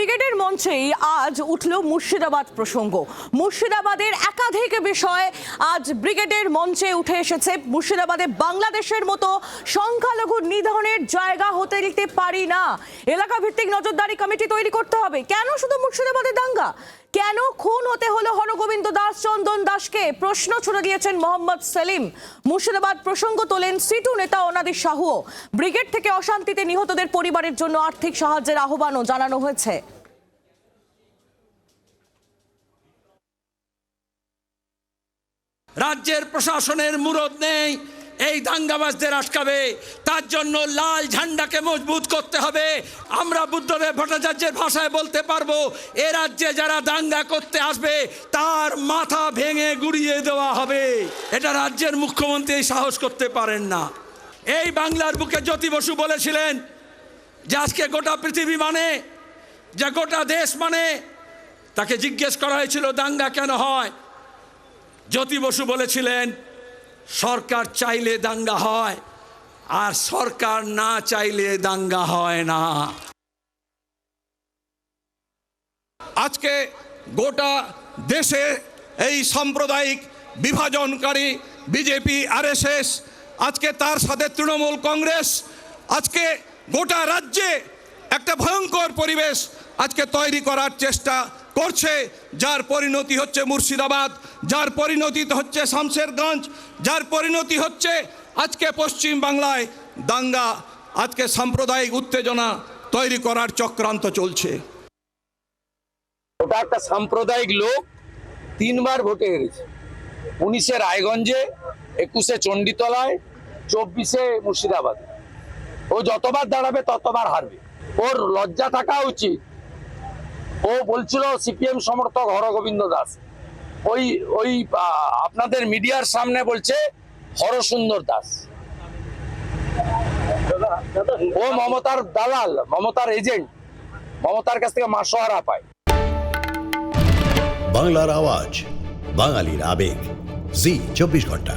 ব্রিগেডের মঞ্চেই আজ উঠল মুর্শিদাবাদ প্রসঙ্গ। মুর্শিদাবাদের একাধিক বিষয় আজ ব্রিগেডের মঞ্চে উঠে এসেছে। মুর্শিদাবাদে বাংলাদেশের মতো সংখ্যালঘু নিধনের জায়গা হতে দিতে পারি না। এলাকা ভিত্তিক নজরদারি কমিটি তৈরি করতে হবে। কেন শুধু মুর্শিদাবাদে দাঙ্গা? কেন খুন হতে হলো হরগোবিন্দ দাস, চন্দন দাসকে? প্রশ্ন ছুড়ে দিয়েছেন মোহাম্মদ সেলিম। মুর্শিদাবাদ প্রসঙ্গ তোলেন সিটু নেতা অনাদি সাহুও। ব্রিগেড থেকে অশান্তিতে নিহতদের পরিবারের জন্য আর্থিক সাহায্যের আহ্বানও জানানো হয়েছে। রাজ্যের প্রশাসনের মুরদ নেই এই দাঙ্গাবাজদের আটকাবে, তার জন্য লাল ঝান্ডাকে মজবুত করতে হবে। আমরা বুদ্ধদেব ভট্টাচার্যের ভাষায় বলতে পারবো, এ রাজ্যে যারা দাঙ্গা করতে আসবে তার মাথা ভেঙে গুড়িয়ে দেওয়া হবে। এটা রাজ্যের মুখ্যমন্ত্রী সাহস করতে পারেন না। এই বাংলার বুকে জ্যোতি বসু বলেছিলেন যে আজকে গোটা পৃথিবী মানে, যে গোটা দেশ মানে। তাকে জিজ্ঞেস করা হয়েছিল দাঙ্গা কেন হয়। জ্যোতি বসু বলেছিলেন সরকার চাইলে দাঙ্গা হয়, আর সরকার না চাইলে দাঙ্গা হয় না। আজকে গোটা দেশে এই সাম্প্রদায়িক বিভাজনকারী বিজেপি, আরএসএস, আজকে তার সাথে তৃণমূল কংগ্রেস, আজকে গোটা রাজ্যে একটা ভয়ঙ্কর পরিবেশ আজকে তৈরি করার চেষ্টা করছে, যার পরিণতি হচ্ছে মুর্শিদাবাদ, যার পরিণতি হচ্ছে শামশেরগঞ্জ, যার পরিণতি হচ্ছে আজকে পশ্চিম বাংলায় দাঙ্গা। আজকে সাম্প্রদায়িক উত্তেজনা তৈরি করার চক্রান্ত চলছে। ওটা একটা সাম্প্রদায়িক লোক 3বার ভোটে হেরেছে। 19-এ রায়গঞ্জে, 21-এ চণ্ডীতলায়, 24-এ মুর্শিদাবাদে। ও যতবার দাঁড়াবে ততবার হারবে। ওর লজ্জা থাকা উচিত। ও বলছিল সিপিএম সমর্থক হরগোবিন্দ দাস, ওই আপনাদের মিডিয়ার সামনে বলছে হরসুন্দর দাস। ও মমতার দালাল, মমতার এজেন্ট, মমতার কাছ থেকে মাসোহারা পায়। বাংলার আওয়াজ, বাঙালির আবেগ, জি 24 ঘন্টা।